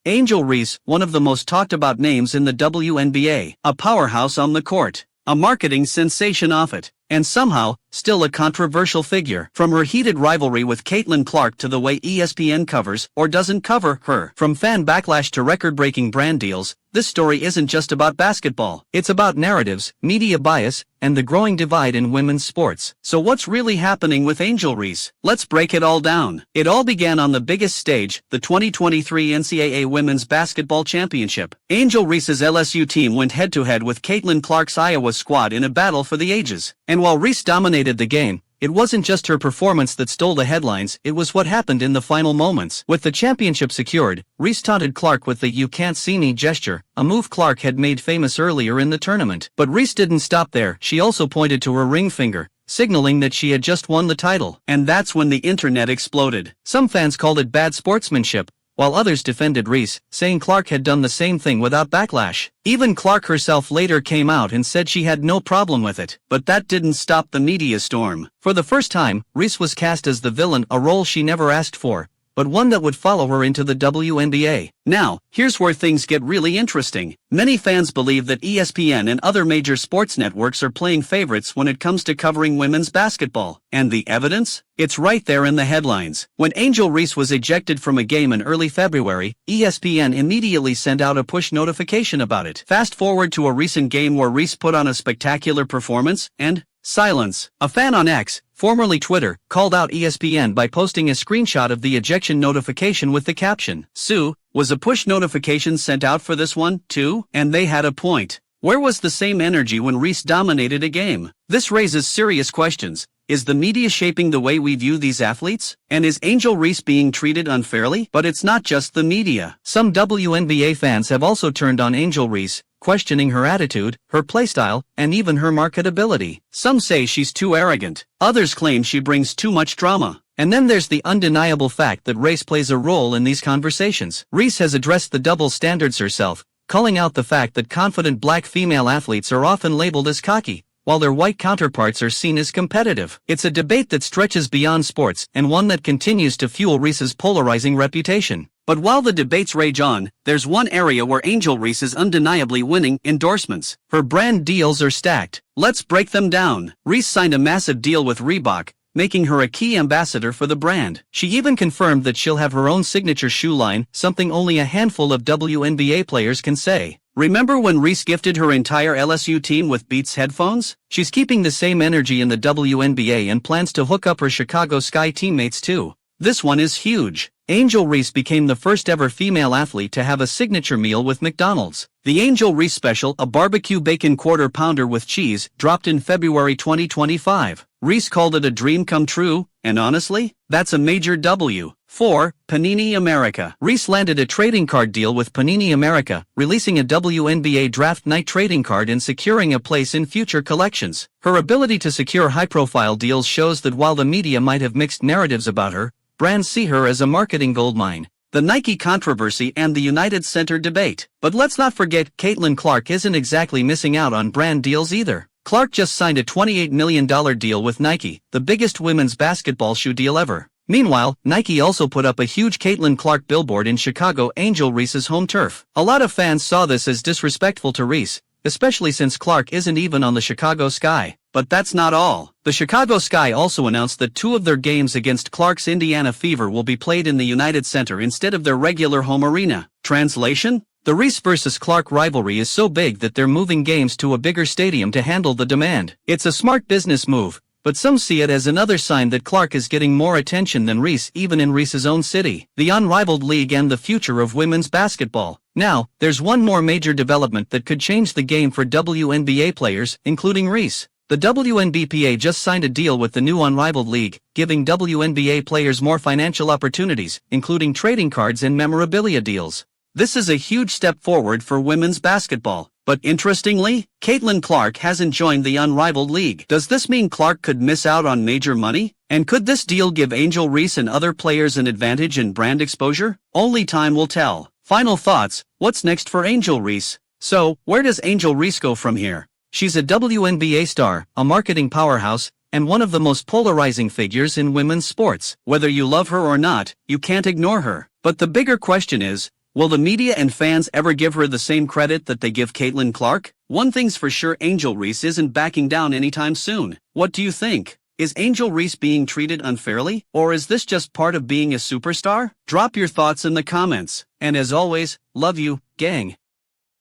Angel Reese, one of the most talked about names in the WNBA, a powerhouse on the court, a marketing sensation off it, and somehow, still a controversial figure. From her heated rivalry with Caitlin Clark to the way ESPN covers or doesn't cover her, from fan backlash to record-breaking brand deals, this story isn't just about basketball. It's about narratives, media bias, and the growing divide in women's sports. So what's really happening with Angel Reese? Let's break it all down. It all began on the biggest stage, the 2023 NCAA Women's Basketball Championship. Angel Reese's LSU team went head-to-head with Caitlin Clark's Iowa squad in a battle for the ages. And while Reese dominated the game, it wasn't just her performance that stole the headlines, it was what happened in the final moments. With the championship secured, Reese taunted Clark with the "you can't see me" gesture, a move Clark had made famous earlier in the tournament. But Reese didn't stop there. She also pointed to her ring finger, signaling that she had just won the title. And that's when the internet exploded. Some fans called it bad sportsmanship, while others defended Reese, saying Clark had done the same thing without backlash. Even Clark herself later came out and said she had no problem with it. But that didn't stop the media storm. For the first time, Reese was cast as the villain, a role she never asked for, but one that would follow her into the WNBA. Now, here's where things get really interesting. Many fans believe that ESPN and other major sports networks are playing favorites when it comes to covering women's basketball. And the evidence? It's right there in the headlines. When Angel Reese was ejected from a game in early February, ESPN immediately sent out a push notification about it. Fast forward to a recent game where Reese put on a spectacular performance, and silence. A fan on X, formerly Twitter, called out ESPN by posting a screenshot of the ejection notification with the caption, "Sue, was a push notification sent out for this one, too?" And they had a point. Where was the same energy when Reese dominated a game? This raises serious questions. Is the media shaping the way we view these athletes? And is Angel Reese being treated unfairly? But it's not just the media. Some WNBA fans have also turned on Angel Reese, questioning her attitude, her playstyle, and even her marketability. Some say she's too arrogant. Others claim she brings too much drama. And then there's the undeniable fact that race plays a role in these conversations. Reese has addressed the double standards herself, calling out the fact that confident black female athletes are often labeled as cocky, while their white counterparts are seen as competitive. It's a debate that stretches beyond sports and one that continues to fuel Reese's polarizing reputation. But while the debates rage on, there's one area where Angel Reese is undeniably winning: endorsements. Her brand deals are stacked. Let's break them down. Reese signed a massive deal with Reebok, making her a key ambassador for the brand. She even confirmed that she'll have her own signature shoe line, something only a handful of WNBA players can say. Remember when Reese gifted her entire LSU team with Beats headphones? She's keeping the same energy in the WNBA and plans to hook up her Chicago Sky teammates too. This one is huge. Angel Reese became the first ever female athlete to have a signature meal with McDonald's. The Angel Reese Special, a barbecue bacon quarter pounder with cheese, dropped in February 2025. Reese called it a dream come true, and honestly, that's a major W. 4. Panini America. Reese landed a trading card deal with Panini America, releasing a WNBA draft night trading card and securing a place in future collections. Her ability to secure high-profile deals shows that while the media might have mixed narratives about her, brands see her as a marketing goldmine. The Nike controversy and the United Center debate. But let's not forget, Caitlin Clark isn't exactly missing out on brand deals either. Clark just signed a $28 million deal with Nike, the biggest women's basketball shoe deal ever. Meanwhile, Nike also put up a huge Caitlin Clark billboard in Chicago, Angel Reese's home turf. A lot of fans saw this as disrespectful to Reese, especially since Clark isn't even on the Chicago Sky. But that's not all. The Chicago Sky also announced that 2 of their games against Clark's Indiana Fever will be played in the United Center instead of their regular home arena. Translation? The Reese vs. Clark rivalry is so big that they're moving games to a bigger stadium to handle the demand. It's a smart business move, but some see it as another sign that Clark is getting more attention than Reese even in Reese's own city. The Unrivaled league and the future of women's basketball. Now, there's one more major development that could change the game for WNBA players, including Reese. The WNBA just signed a deal with the new Unrivaled League, giving WNBA players more financial opportunities, including trading cards and memorabilia deals. This is a huge step forward for women's basketball. But interestingly, Caitlin Clark hasn't joined the Unrivaled League. Does this mean Clark could miss out on major money? And could this deal give Angel Reese and other players an advantage in brand exposure? Only time will tell. Final thoughts: what's next for Angel Reese? So, where does Angel Reese go from here? She's a WNBA star, a marketing powerhouse, and one of the most polarizing figures in women's sports. Whether you love her or not, you can't ignore her. But the bigger question is, Will the media and fans ever give her the same credit that they give Caitlin Clark? One thing's for sure, Angel Reese isn't backing down anytime soon. What do you think? Is Angel Reese being treated unfairly, or is this just part of being a superstar? Drop your thoughts in the comments. And as always, love you, gang.